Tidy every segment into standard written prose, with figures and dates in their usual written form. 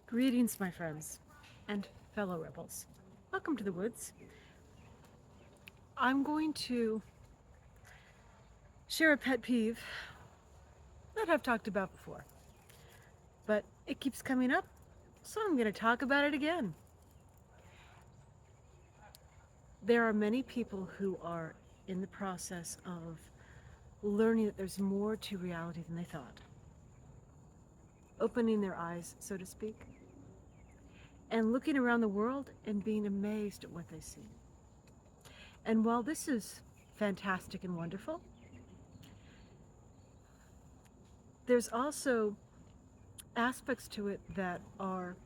Greetings, my friends and fellow rebels. Welcome to the woods. I'm going to share a pet peeve that I've talked about before, but it keeps coming up, so I'm going to talk about it again. There are many people who are in the process of learning that there's more to reality than they thought, opening their eyes, so to speak, and looking around the world and being amazed at what they see. And while this is fantastic and wonderful, there's also aspects to it that are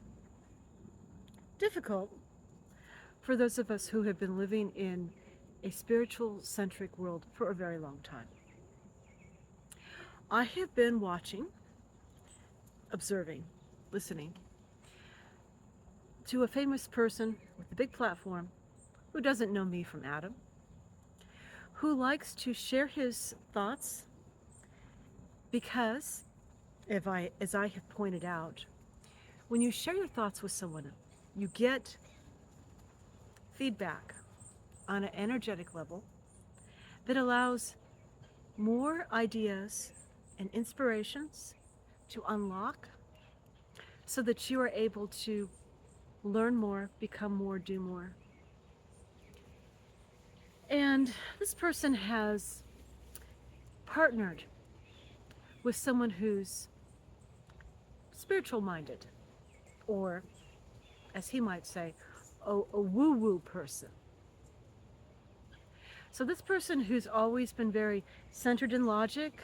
difficult for those of us who have been living in a spiritual centric world for a very long time. I have been watching, observing, listening to a famous person with a big platform who doesn't know me from Adam, who likes to share his thoughts because, as I have pointed out, when you share your thoughts with someone, you get feedback on an energetic level that allows more ideas and inspirations to unlock so that you are able to learn more, become more, do more. And this person has partnered with someone who's spiritual minded, or as he might say, a woo woo person. So, this person who's always been very centered in logic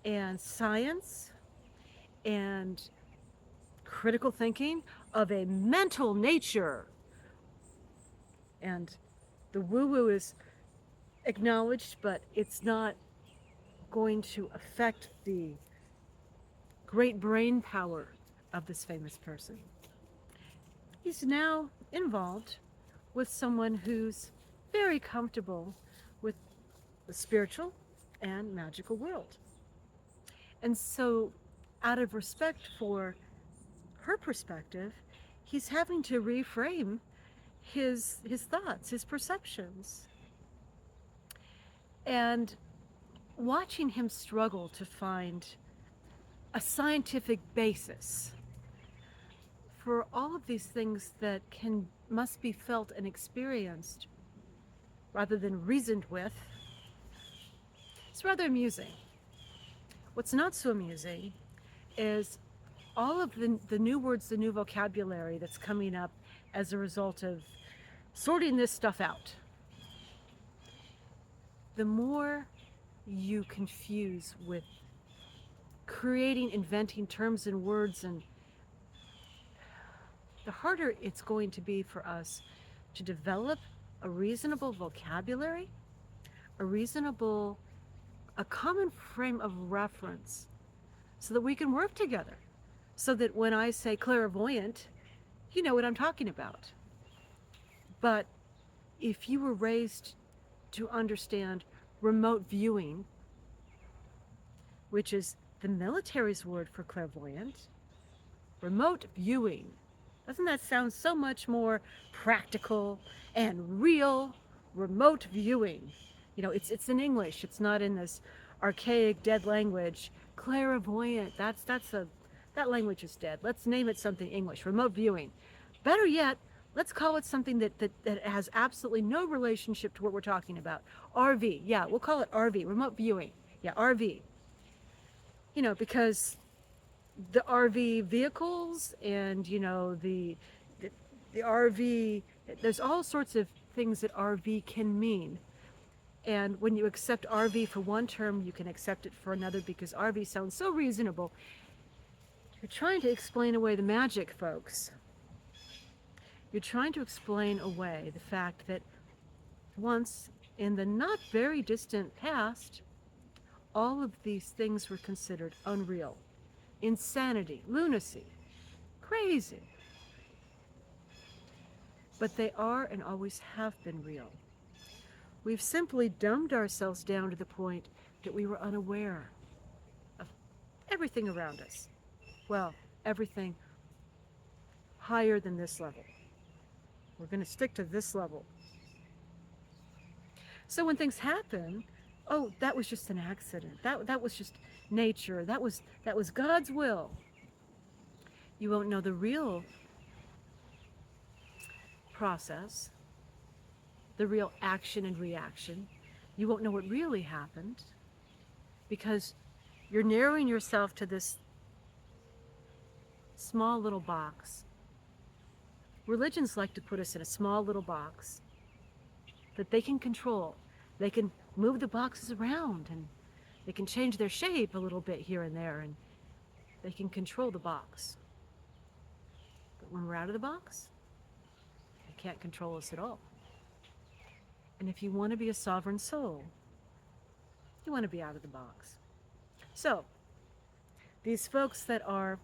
and science and critical thinking of a mental nature. And the woo woo is acknowledged, but it's not going to affect the great brain power of this famous person. He's now involved with someone who's very comfortable with the spiritual and magical world. And so, out of respect for her perspective, he's having to reframe his thoughts, his perceptions. And watching him struggle to find a scientific basis for all of these things that must be felt and experienced rather than reasoned with, it's rather amusing. What's not so amusing is all of the new words, the new vocabulary that's coming up as a result of sorting this stuff out. The more you confuse with creating, inventing terms and words, and the harder it's going to be for us to develop a reasonable vocabulary, a common frame of reference so that we can work together. So that when I say clairvoyant, you know what I'm talking about. But if you were raised to understand remote viewing, which is the military's word for clairvoyant, remote viewing, doesn't that sound so much more practical and real? Remote viewing. You know, it's in English. It's not in this archaic dead language. Clairvoyant. That language is dead. Let's name it something English. Remote viewing. Better yet, let's call it something that has absolutely no relationship to what we're talking about. RV. Yeah, we'll call it RV. Remote viewing. Yeah, RV. You know, because the RV vehicles and the RV, there's all sorts of things that RV can mean. And when you accept RV for one term, you can accept it for another because RV sounds so reasonable. You're trying to explain away the magic, folks. You're trying to explain away the fact that once, in the not very distant past, all of these things were considered unreal. Insanity, lunacy, crazy. But they are and always have been real. We've simply dumbed ourselves down to the point that we were unaware of everything around us. Well, everything higher than this level. We're going to stick to this level. So when things happen, oh, that was just an accident. That was just nature. That was God's will. You won't know the real process, the real action and reaction. You won't know what really happened because you're narrowing yourself to this small little box. Religions like to put us in a small little box that they can control. They can move the boxes around and they can change their shape a little bit here and there, and they can control the box. But when we're out of the box, they can't control us at all. And if you want to be a sovereign soul, you want to be out of the box. So, these folks that are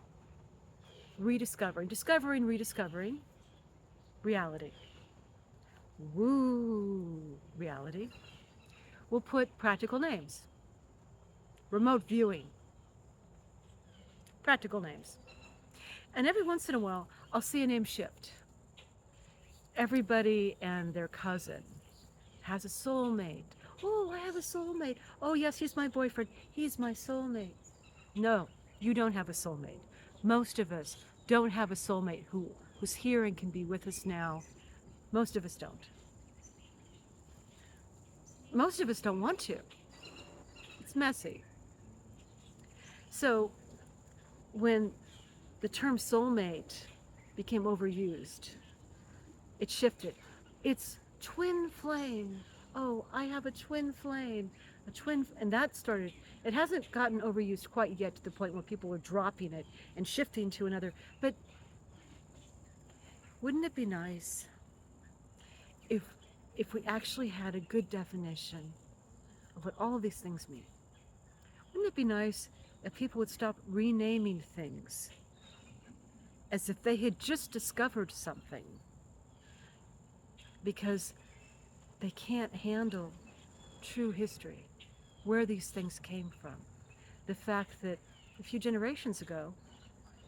discovering reality. Woo, reality. We'll put practical names. Remote viewing. Practical names. And every once in a while, I'll see a name shift. Everybody and their cousin has a soulmate. Oh, I have a soulmate. Oh, yes, he's my boyfriend. He's my soulmate. No, you don't have a soulmate. Most of us don't have a soulmate who's here and can be with us now. Most of us don't. Most of us don't want to. It's messy. So when the term soulmate became overused, it shifted. It's twin flame. Oh, I have a twin flame. And that started, it hasn't gotten overused quite yet to the point where people are dropping it and shifting to another. But wouldn't it be nice if we actually had a good definition of what all of these things mean? Wouldn't it be nice if people would stop renaming things as if they had just discovered something because they can't handle true history, where these things came from? The fact that a few generations ago,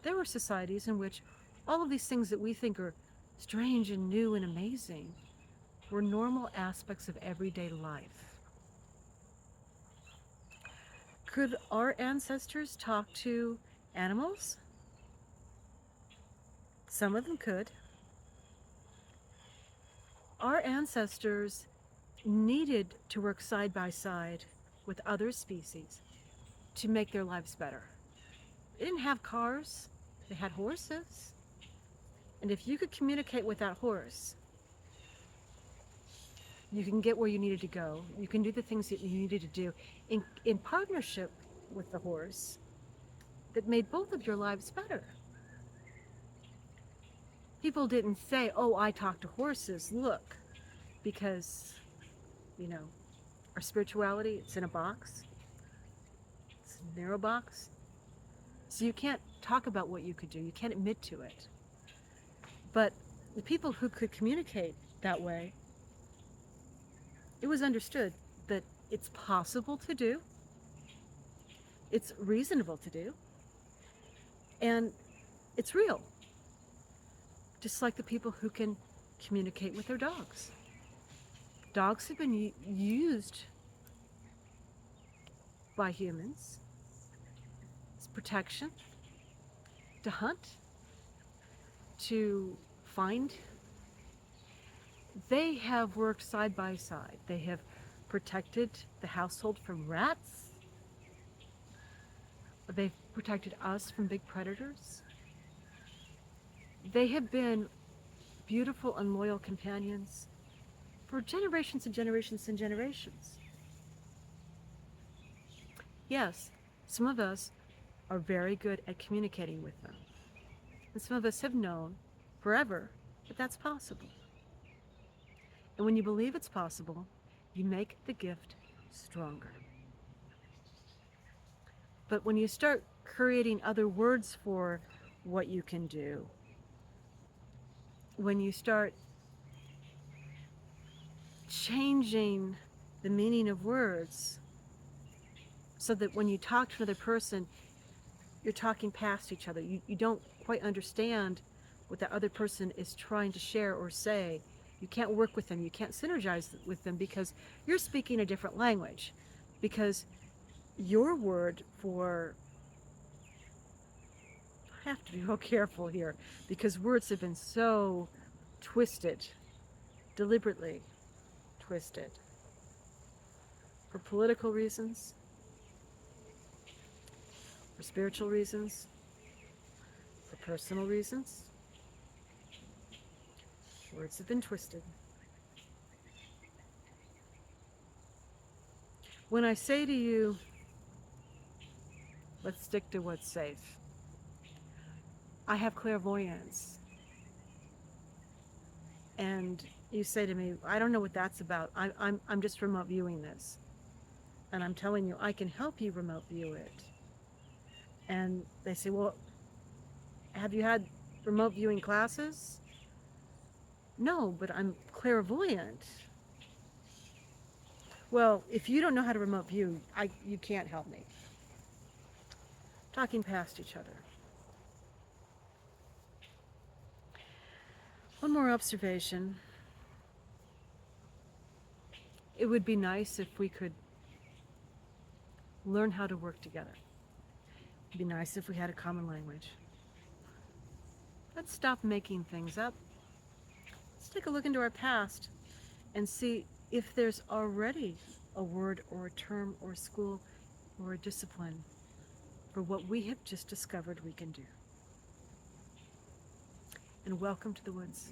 there were societies in which all of these things that we think are strange and new and amazing were normal aspects of everyday life. Could our ancestors talk to animals? Some of them could. Our ancestors needed to work side by side with other species to make their lives better. They didn't have cars, they had horses. And if you could communicate with that horse, you can get where you needed to go. You can do the things that you needed to do in partnership with the horse that made both of your lives better. People didn't say, oh, I talk to horses, look, because, our spirituality, it's in a box. It's a narrow box. So you can't talk about what you could do. You can't admit to it. But the people who could communicate that way, it was understood that it's possible to do, it's reasonable to do, and it's real. Just like the people who can communicate with their dogs. Dogs have been used by humans as protection, to hunt, to find. They have worked side by side. They have protected the household from rats. They've protected us from big predators. They have been beautiful and loyal companions for generations and generations and generations. Yes, some of us are very good at communicating with them. And some of us have known forever that that's possible. And when you believe it's possible, you make the gift stronger. But when you start creating other words for what you can do, when you start changing the meaning of words so that when you talk to another person, you're talking past each other. You don't quite understand what that other person is trying to share or say. You can't work with them. You can't synergize with them because you're speaking a different language. Because your word for, I have to be real careful here because words have been so twisted, deliberately twisted, for political reasons, for spiritual reasons, for personal reasons. Words have been twisted. When I say to you, let's stick to what's safe, I have clairvoyance. And you say to me, I don't know what that's about. I'm just remote viewing this. And I'm telling you, I can help you remote view it. And they say, well, have you had remote viewing classes? No, but I'm clairvoyant. Well, if you don't know how to remote view, you can't help me. Talking past each other. One more observation. It would be nice if we could learn how to work together. It'd be nice if we had a common language. Let's stop making things up. Let's take a look into our past and see if there's already a word or a term or a school or a discipline for what we have just discovered we can do. And welcome to the woods.